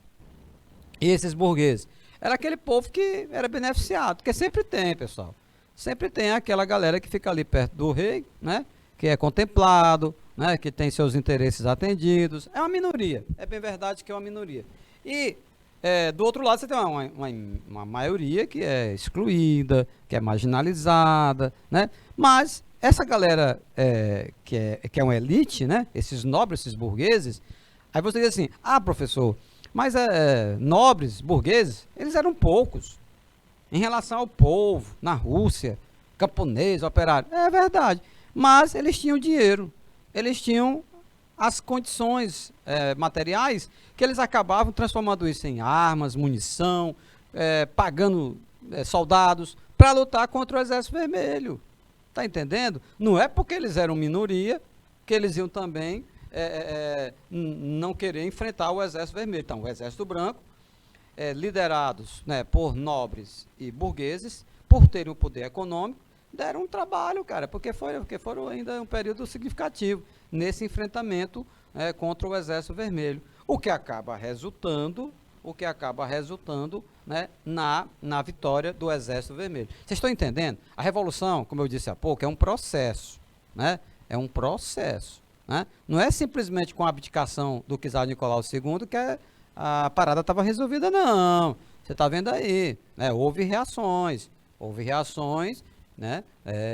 E esses burgueses? Era aquele povo que era beneficiado, que sempre tem, pessoal. Sempre tem aquela galera que fica ali perto do rei, né? Que é contemplado, né? Que tem seus interesses atendidos. É uma minoria, é bem verdade que é uma minoria. E do outro lado você tem uma maioria que é excluída, que é marginalizada, né? Mas essa galera que é uma elite, né? Esses nobres, esses burgueses, aí você diz assim, professor, mas nobres, burgueses, eles eram poucos em relação ao povo, na Rússia, camponês, operário. É verdade, mas eles tinham dinheiro, eles tinham as condições materiais que eles acabavam transformando isso em armas, munição, pagando soldados para lutar contra o Exército Vermelho. Tá entendendo? Não é porque eles eram minoria que eles iam também não querer enfrentar o Exército Vermelho. Então, o Exército Branco, liderados, né, por nobres e burgueses, por terem o poder econômico, deram um trabalho, cara, porque foram ainda um período significativo nesse enfrentamento contra o Exército Vermelho, o que acaba resultando, né, na vitória do Exército Vermelho. Vocês estão entendendo? A Revolução, como eu disse há pouco, é um processo, né? É um processo, né? Não é simplesmente com a abdicação do czar Nicolau II que a parada estava resolvida, não. Você está vendo aí, né? Houve reações, né?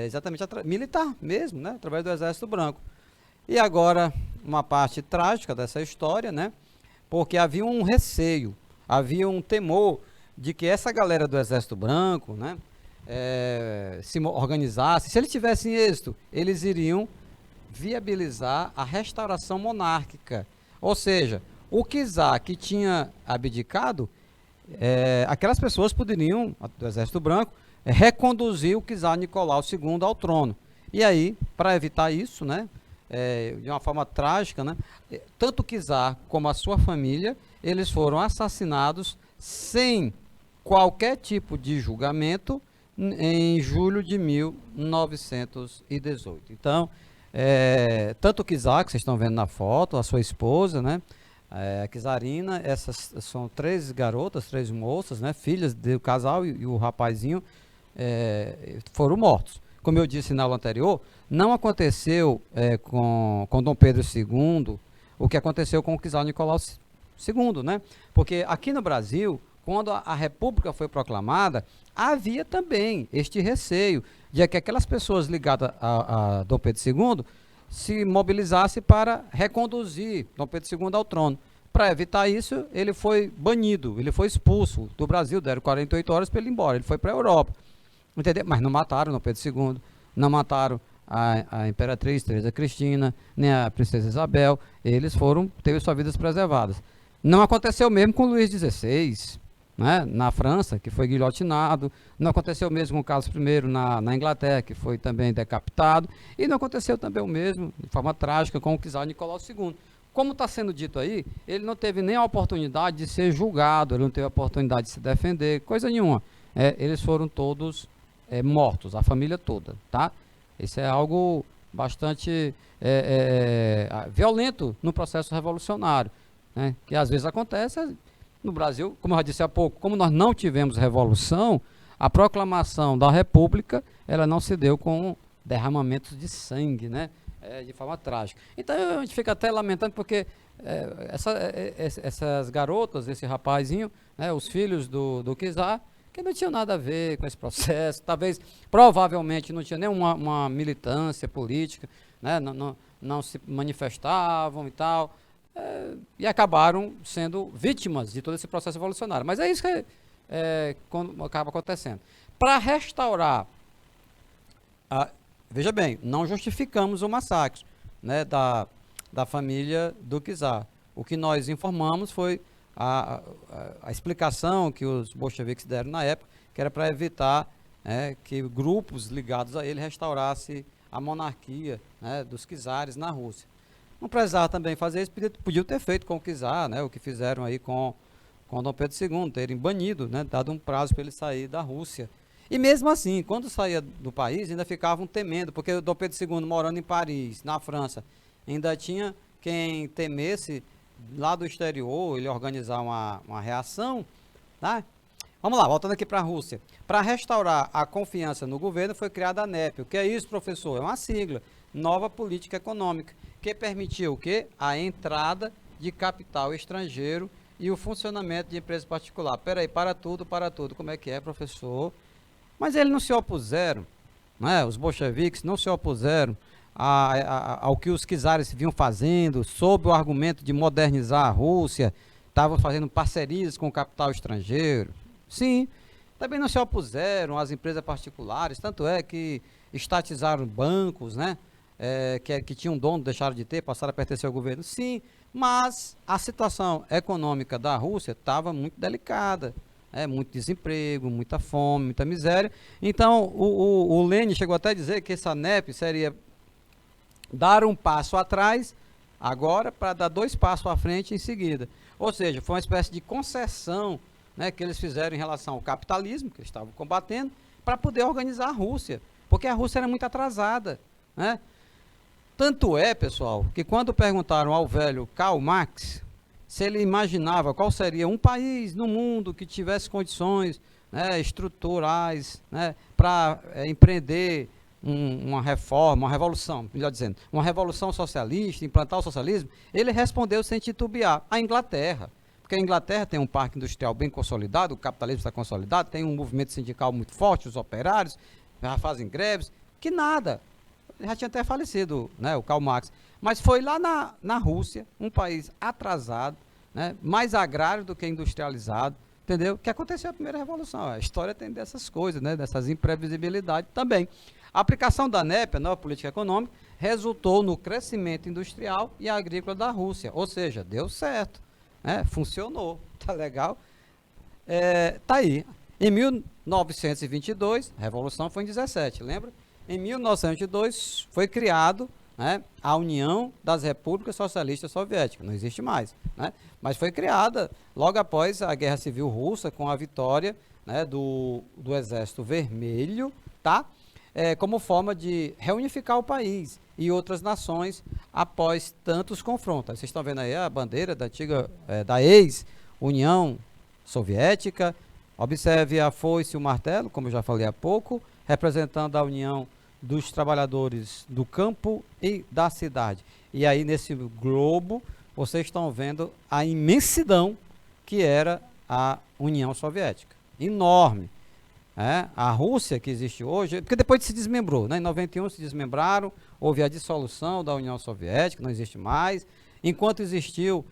Exatamente militar mesmo, né? Através do Exército Branco. E agora, uma parte trágica dessa história, né? Porque havia um receio, havia um temor de que essa galera do Exército Branco, né? Se organizasse, se eles tivessem êxito, eles iriam viabilizar a restauração monárquica. Ou seja, o czar que tinha abdicado, aquelas pessoas poderiam, do Exército Branco, reconduzir o czar Nicolau II ao trono. E aí, para evitar isso, né, de uma forma trágica, né, tanto o czar como a sua família, eles foram assassinados sem qualquer tipo de julgamento em julho de 1918. Então, tanto o czar, que vocês estão vendo na foto, a sua esposa, né, a czarina, essas são três garotas, três moças, né, filhas do casal e o rapazinho, foram mortos. Como eu disse na aula anterior, não aconteceu com Dom Pedro II o que aconteceu com o czar Nicolau II, né? Porque aqui no Brasil, quando a República foi proclamada, havia também este receio de que aquelas pessoas ligadas a Dom Pedro II se mobilizassem para reconduzir Dom Pedro II ao trono. Para evitar isso, ele foi banido, ele foi expulso do Brasil, deram 48 horas para ele ir embora, ele foi para a Europa. Entendeu? Mas não mataram Dom Pedro II, não mataram a Imperatriz Teresa Cristina, nem a Princesa Isabel, eles teve suas vidas preservadas. Não aconteceu mesmo com Luís XVI, né, na França, que foi guilhotinado. Não aconteceu o mesmo com o Carlos I na Inglaterra, que foi também decapitado. E não aconteceu também o mesmo, de forma trágica, com o czar Nicolau II. Como está sendo dito aí, ele não teve nem a oportunidade de ser julgado, ele não teve a oportunidade de se defender, coisa nenhuma. Eles foram todos mortos, a família toda, tá? Isso é algo bastante violento no processo revolucionário, né? Que às vezes acontece no Brasil, como eu já disse há pouco, como nós não tivemos revolução, a proclamação da República, ela não se deu com derramamentos de sangue, né? De forma trágica. Então a gente fica até lamentando porque essas garotas, esse rapazinho, né, os filhos do czar, que não tinham nada a ver com esse processo, talvez, provavelmente não tinha nenhuma uma militância política, né, não se manifestavam e tal, e acabaram sendo vítimas de todo esse processo evolucionário. Mas é isso que quando acaba acontecendo. Para restaurar, veja bem, não justificamos o massacre, né, da família do czar. O que nós informamos foi a explicação que os bolcheviques deram na época, que era para evitar que grupos ligados a ele restaurassem a monarquia, né, dos czares na Rússia. Não precisava também fazer isso, podiam ter feito com o czar, né, o que fizeram aí com Dom Pedro II, terem banido, né, dado um prazo para ele sair da Rússia. E mesmo assim, quando saía do país, ainda ficavam temendo, porque o Dom Pedro II, morando em Paris, na França, ainda tinha quem temesse lá do exterior, ele organizar uma reação, tá? Vamos lá, voltando aqui para a Rússia. Para restaurar a confiança no governo, foi criada a NEP. O que é isso, professor? É uma sigla, Nova Política Econômica, que permitiu o quê? A entrada de capital estrangeiro e o funcionamento de empresas particulares. Peraí, para tudo. Como é que é, professor? Mas eles não se opuseram, né? Os bolcheviques não se opuseram ao que os czares vinham fazendo, sob o argumento de modernizar a Rússia, estavam fazendo parcerias com o capital estrangeiro. Sim, também não se opuseram às empresas particulares, tanto é que estatizaram bancos, né? Que tinham dono, deixaram de ter, passaram a pertencer ao governo. Sim, mas a situação econômica da Rússia estava muito delicada. Muito desemprego, muita fome, muita miséria. Então, o Lenin chegou até a dizer que essa NEP seria dar um passo atrás, agora, para dar 2 passos à frente em seguida. Ou seja, foi uma espécie de concessão, né, que eles fizeram em relação ao capitalismo, que eles estavam combatendo, para poder organizar a Rússia, porque a Rússia era muito atrasada, né? Tanto é, pessoal, que quando perguntaram ao velho Karl Marx se ele imaginava qual seria um país no mundo que tivesse condições, né, estruturais, né, para empreender uma reforma, uma revolução, melhor dizendo, uma revolução socialista, implantar o socialismo, ele respondeu sem titubear, a Inglaterra. Porque a Inglaterra tem um parque industrial bem consolidado, o capitalismo está consolidado, tem um movimento sindical muito forte, os operários já fazem greves, que nada. Já tinha até falecido, né, o Karl Marx. Mas foi lá na Rússia, um país atrasado, né, mais agrário do que industrializado, entendeu? Que aconteceu a primeira revolução. A história tem dessas coisas, né, dessas imprevisibilidades também. A aplicação da NEP, a nova política econômica, resultou no crescimento industrial e agrícola da Rússia. Ou seja, deu certo, né, funcionou, tá legal? Tá aí. Em 1922, a revolução foi em 17, lembra? Em 1922 foi criado, né, a União das Repúblicas Socialistas Soviéticas, não existe mais, né, mas foi criada logo após a Guerra Civil Russa, com a vitória, né, do Exército Vermelho, tá? Como forma de reunificar o país e outras nações após tantos confrontos. Vocês estão vendo aí a bandeira da antiga, da ex-União Soviética. Observe a foice e o martelo, como eu já falei há pouco, representando a união dos trabalhadores do campo e da cidade. E aí nesse globo vocês estão vendo a imensidão que era a União Soviética. Enorme. A Rússia que existe hoje, porque depois se desmembrou, né? Em 91 se desmembraram, houve a dissolução da União Soviética, não existe mais. Enquanto existiu,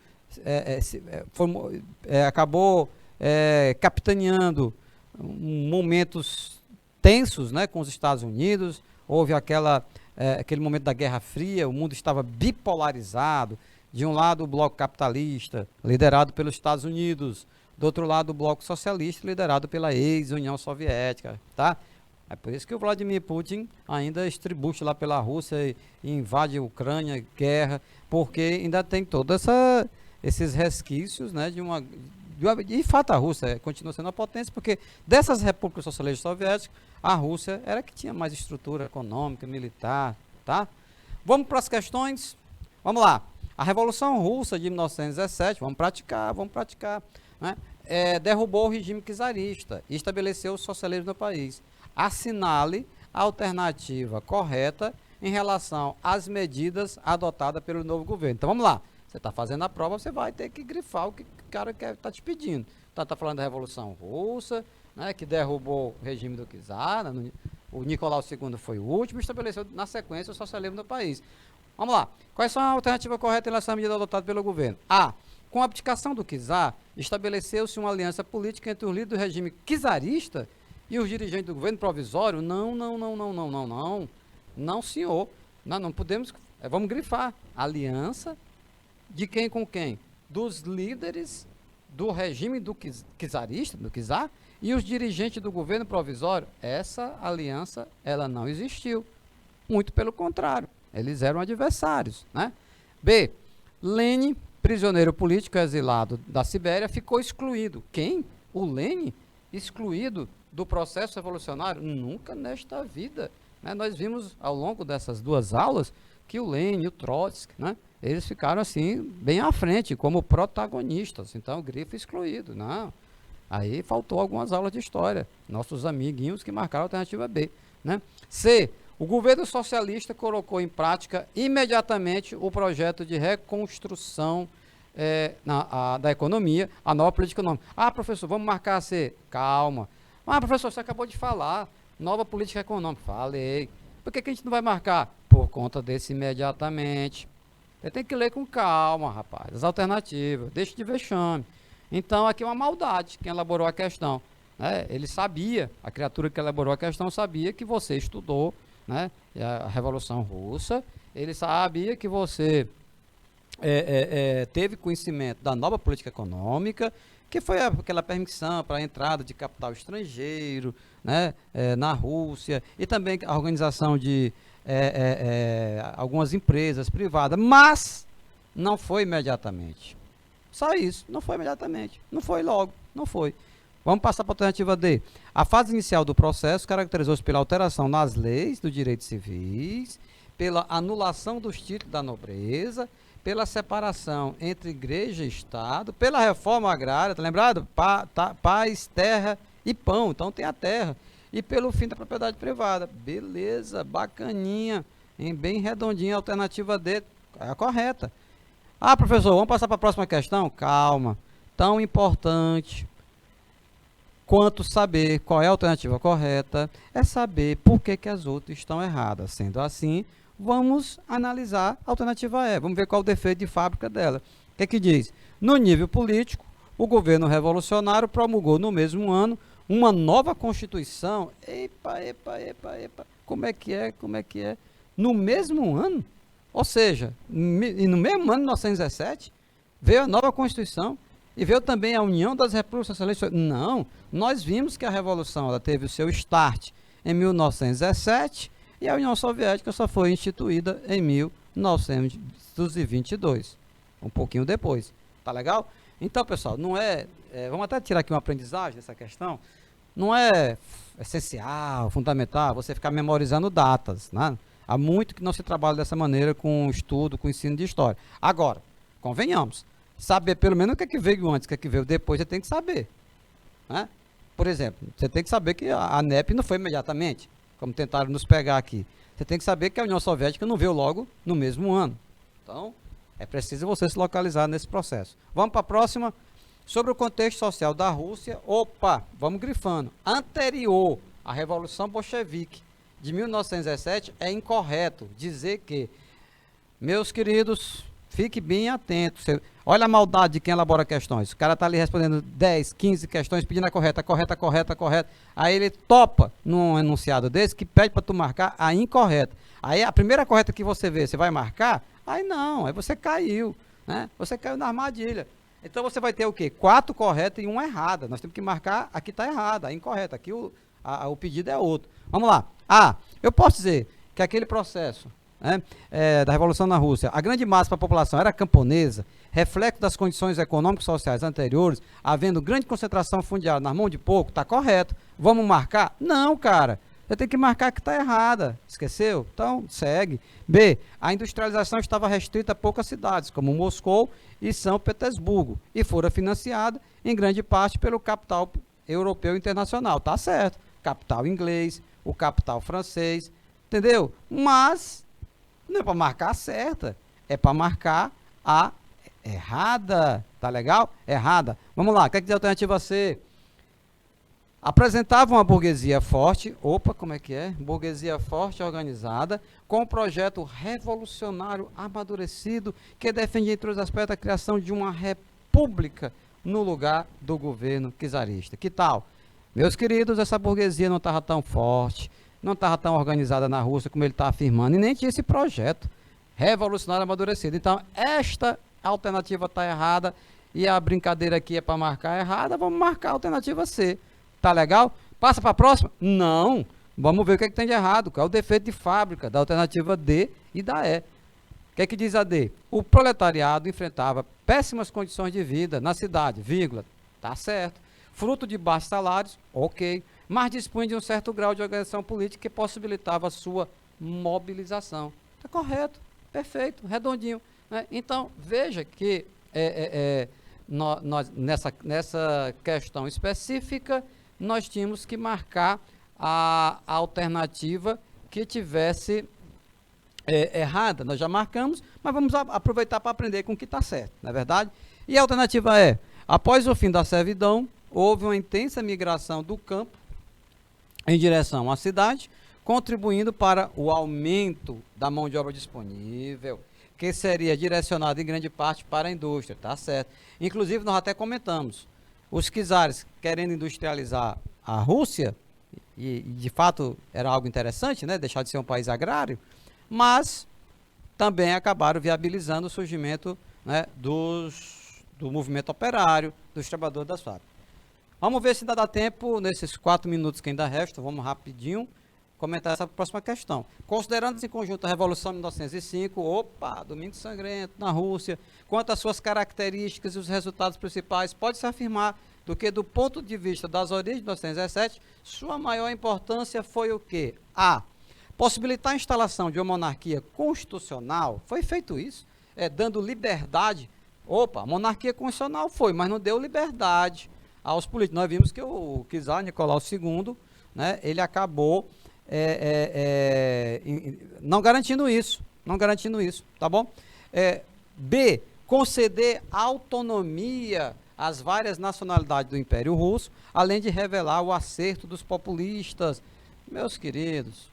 acabou capitaneando momentos tensos, né, com os Estados Unidos. Houve aquele momento da Guerra Fria, o mundo estava bipolarizado. De um lado o bloco capitalista, liderado pelos Estados Unidos, do outro lado o bloco socialista liderado pela ex-União Soviética, tá? É por isso que o Vladimir Putin ainda estribucha lá pela Rússia e invade a Ucrânia, guerra, porque ainda tem todos esses resquícios, né, de fato a Rússia continua sendo uma potência, porque dessas repúblicas socialistas soviéticas, a Rússia era que tinha mais estrutura econômica, militar, tá? Vamos para as questões? Vamos lá. A Revolução Russa de 1917, vamos praticar, né? Derrubou o regime czarista e estabeleceu o socialismo no país. Assinale a alternativa correta em relação às medidas adotadas pelo novo governo. Então vamos lá. Você está fazendo a prova, você vai ter que grifar o que o cara está te pedindo. Então está falando da Revolução Russa, né, que derrubou o regime do czar, né, o Nicolau II foi o último e estabeleceu na sequência o socialismo no país. Vamos lá. Quais são as alternativas corretas em relação à medida adotada pelo governo? A. Com a abdicação do czar, estabeleceu-se uma aliança política entre os líderes do regime czarista e os dirigentes do governo provisório? Não. Não, senhor. Não podemos. Vamos grifar. Aliança de quem com quem? Dos líderes do regime do czarista, do czar, e os dirigentes do governo provisório. Essa aliança, ela não existiu. Muito pelo contrário. Eles eram adversários, né? B. Lenin, prisioneiro político exilado da Sibéria, ficou excluído. Quem? O Lenin? Excluído do processo revolucionário? Nunca nesta vida. Né? Nós vimos ao longo dessas duas aulas que o Lenin e o Trotsky, né, eles ficaram assim bem à frente como protagonistas. Então o grifo excluído. Não. Aí faltou algumas aulas de história. Nossos amiguinhos que marcaram a alternativa B. Né? C. O governo socialista colocou em prática imediatamente o projeto de reconstrução da economia, a nova política econômica. Ah, professor, vamos marcar a C. Calma. Ah, professor, você acabou de falar. Nova política econômica. Falei. Por que a gente não vai marcar? Por conta desse imediatamente. Você tem que ler com calma, rapaz. As alternativas. Deixa de vexame. Então, aqui é uma maldade quem elaborou a questão. Né? Ele sabia, a criatura que elaborou a questão sabia que você estudou, né, a Revolução Russa. Ele sabia que você teve conhecimento da nova política econômica, que foi aquela permissão para a entrada de capital estrangeiro, né, na Rússia, e também a organização de algumas empresas privadas, mas não foi imediatamente. Só isso, não foi imediatamente, não foi logo, não foi. Vamos passar para a alternativa D. A fase inicial do processo caracterizou-se pela alteração nas leis dos direitos civis, pela anulação dos títulos da nobreza, pela separação entre igreja e Estado, pela reforma agrária, tá lembrado? Paz, terra e pão, então tem a terra. E pelo fim da propriedade privada. Beleza, bacaninha, bem redondinha, a alternativa D é a correta. Ah, professor, vamos passar para a próxima questão? Calma, tão importante quanto saber qual é a alternativa correta, é saber por que as outras estão erradas. Sendo assim, vamos analisar a alternativa E. Vamos ver qual é o defeito de fábrica dela. O que é que diz? No nível político, o governo revolucionário promulgou no mesmo ano uma nova Constituição. Epa. Como é que é? No mesmo ano? Ou seja, no mesmo ano de 1917, veio a nova Constituição. E veio também a União das Repúblicas Socialistas. Não, nós vimos que a Revolução ela teve o seu start em 1917 e a União Soviética só foi instituída em 1922, um pouquinho depois. Tá legal? Então, pessoal, não vamos até tirar aqui uma aprendizagem dessa questão. Não é essencial, fundamental, você ficar memorizando datas, né? Há muito que não se trabalha dessa maneira com estudo, com ensino de história. Agora, convenhamos. Saber pelo menos o que é que veio antes, o que é que veio depois, você tem que saber. Né? Por exemplo, você tem que saber que a NEP não foi imediatamente, como tentaram nos pegar aqui. Você tem que saber que a União Soviética não veio logo no mesmo ano. Então, é preciso você se localizar nesse processo. Vamos para a próxima. Sobre o contexto social da Rússia, vamos grifando. Anterior à Revolução Bolchevique de 1917, é incorreto dizer que, meus queridos, fique bem atento. Olha a maldade de quem elabora questões. O cara está ali respondendo 10, 15 questões, pedindo a correta. Aí ele topa num enunciado desse que pede para tu marcar a incorreta. Aí a primeira correta que você vê, você vai marcar? Aí não, aí você caiu. Né? Você caiu na armadilha. Então você vai ter o quê? 4 corretas e 1 errada. Nós temos que marcar, aqui está errada, a incorreta. Aqui o pedido é outro. Vamos lá. Eu posso dizer que aquele processo, né, da Revolução na Rússia, a grande massa da população era camponesa, reflexo das condições econômicas e sociais anteriores, havendo grande concentração fundiária nas mãos de pouco, está correto. Vamos marcar? Não, cara. Você tem que marcar que está errada. Esqueceu? Então, segue. B. A industrialização estava restrita a poucas cidades, como Moscou e São Petersburgo, e fora financiada, em grande parte, pelo capital europeu internacional. Tá certo. Capital inglês, o capital francês, entendeu? Mas não é para marcar a certa, é para marcar a errada. Tá legal? Errada. Vamos lá, o que é que diz a alternativa C? Apresentava uma burguesia forte, como é que é? Burguesia forte e organizada, com um projeto revolucionário amadurecido, que defendia, entre os aspectos, a criação de uma república no lugar do governo czarista. Que tal? Meus queridos, essa burguesia não estava tão forte, não estava tão organizada na Rússia como ele está afirmando, e nem tinha esse projeto revolucionário amadurecido. Então, esta alternativa está errada, e a brincadeira aqui é para marcar errada, vamos marcar a alternativa C. Tá legal? Passa para a próxima? Não. Vamos ver o que é que tem de errado. Qual é o defeito de fábrica da alternativa D e da E. O que é que diz a D? O proletariado enfrentava péssimas condições de vida na cidade, vírgula. Tá certo. Fruto de baixos salários, ok. Mas dispunha de um certo grau de organização política que possibilitava a sua mobilização. Tá correto. Perfeito. Redondinho. Né? Então, veja que nessa questão específica, nós tínhamos que marcar a alternativa que tivesse errada. Nós já marcamos, mas vamos aproveitar para aprender com o que está certo, não é verdade? E a alternativa é: após o fim da servidão, houve uma intensa migração do campo em direção à cidade, contribuindo para o aumento da mão de obra disponível, que seria direcionado em grande parte para a indústria, tá certo? Inclusive, nós até comentamos, os czares querendo industrializar a Rússia, e de fato era algo interessante, né, deixar de ser um país agrário, mas também acabaram viabilizando o surgimento, né, do movimento operário, dos trabalhadores das fábricas. Vamos ver se ainda dá tempo, nesses 4 minutos que ainda restam, vamos rapidinho comentar essa próxima questão. Considerando em conjunto a Revolução de 1905, Domingo Sangrento, na Rússia, quanto às suas características e os resultados principais, pode-se afirmar do ponto de vista das origens de 1917, sua maior importância foi o quê? A. Possibilitar a instalação de uma monarquia constitucional, foi feito isso, dando liberdade. A monarquia constitucional foi, mas não deu liberdade aos políticos. Nós vimos que o czar Nicolau II, né, ele acabou não garantindo isso, tá bom? B, conceder autonomia às várias nacionalidades do Império Russo, além de revelar o acerto dos populistas. Meus queridos,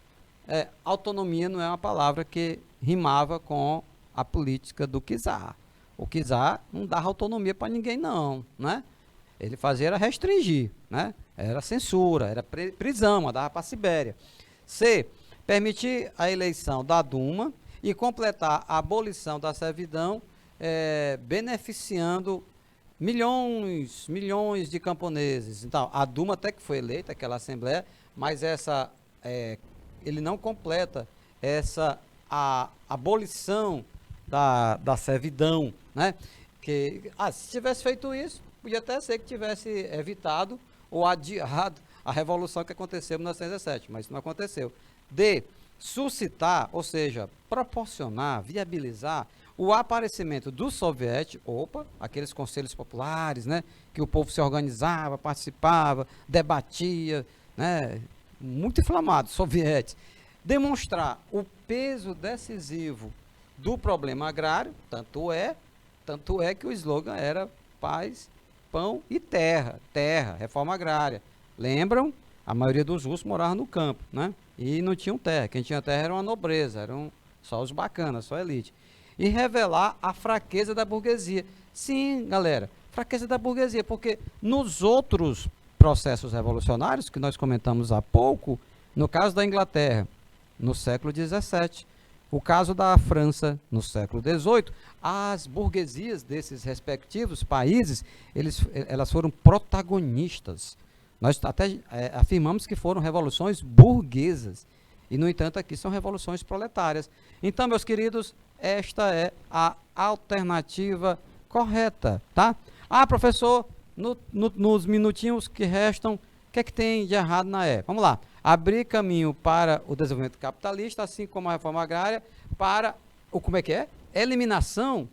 autonomia não é uma palavra que rimava com a política do czar. O czar não dava autonomia para ninguém não, né? Ele fazia era restringir, né? Era censura, era prisão, mandava para a Sibéria. C. Permitir a eleição da Duma e completar a abolição da servidão, beneficiando milhões de camponeses. Então, a Duma até que foi eleita, aquela Assembleia, mas ele não completa a abolição da servidão, né? Se tivesse feito isso, podia até ser que tivesse evitado ou adiado a revolução que aconteceu em 1917, mas isso não aconteceu. D. Suscitar, ou seja, proporcionar, viabilizar o aparecimento dos soviéticos, aqueles conselhos populares, né, que o povo se organizava, participava, debatia, né, muito inflamado, soviéticos. Demonstrar o peso decisivo do problema agrário, tanto é que o slogan era paz, pão e terra, reforma agrária. Lembram? A maioria dos russos morava no campo, né? E não tinham terra. Quem tinha terra era uma nobreza, eram só os bacanas, só a elite. E revelar a fraqueza da burguesia. Sim, galera, fraqueza da burguesia, porque nos outros processos revolucionários, que nós comentamos há pouco, no caso da Inglaterra, no século XVII, O caso da França, no século XVIII, as burguesias desses respectivos países, elas foram protagonistas. Nós até afirmamos que foram revoluções burguesas. E, no entanto, aqui são revoluções proletárias. Então, meus queridos, esta é a alternativa correta, tá? Ah, professor, nos minutinhos que restam, o que é que tem de errado na E? Vamos lá. Abrir caminho para o desenvolvimento capitalista, assim como a reforma agrária, para o, como é que é? Eliminação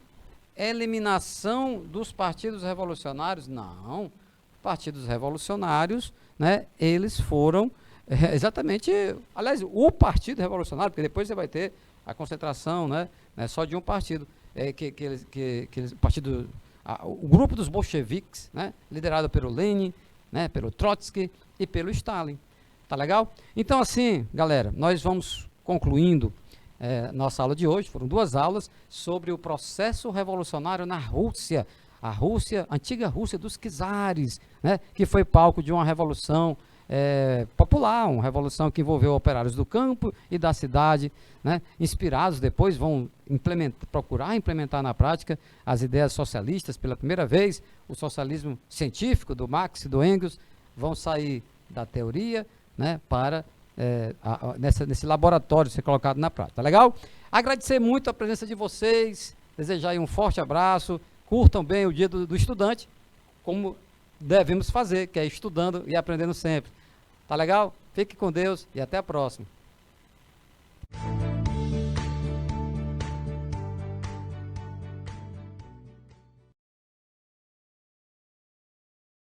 dos partidos revolucionários? Não. Partidos revolucionários, né, eles foram exatamente, aliás, o partido revolucionário, porque depois você vai ter a concentração, né, só de um partido, o grupo dos bolcheviques, né, liderado pelo Lenin, né, pelo Trotsky e pelo Stalin. Tá legal? Então, assim, galera, nós vamos concluindo nossa aula de hoje. Foram 2 aulas sobre o processo revolucionário na Rússia, a Rússia, antiga Rússia dos czares, né, que foi palco de uma revolução popular, uma revolução que envolveu operários do campo e da cidade, né, inspirados depois vão procurar implementar na prática as ideias socialistas pela primeira vez. O socialismo científico do Marx e do Engels vão sair da teoria, né, para nesse laboratório ser colocado na prática. Tá legal? Agradecer muito a presença de vocês, desejar aí um forte abraço, curtam bem o dia do estudante, como devemos fazer, que é estudando e aprendendo sempre. Tá legal? Fique com Deus e até a próxima.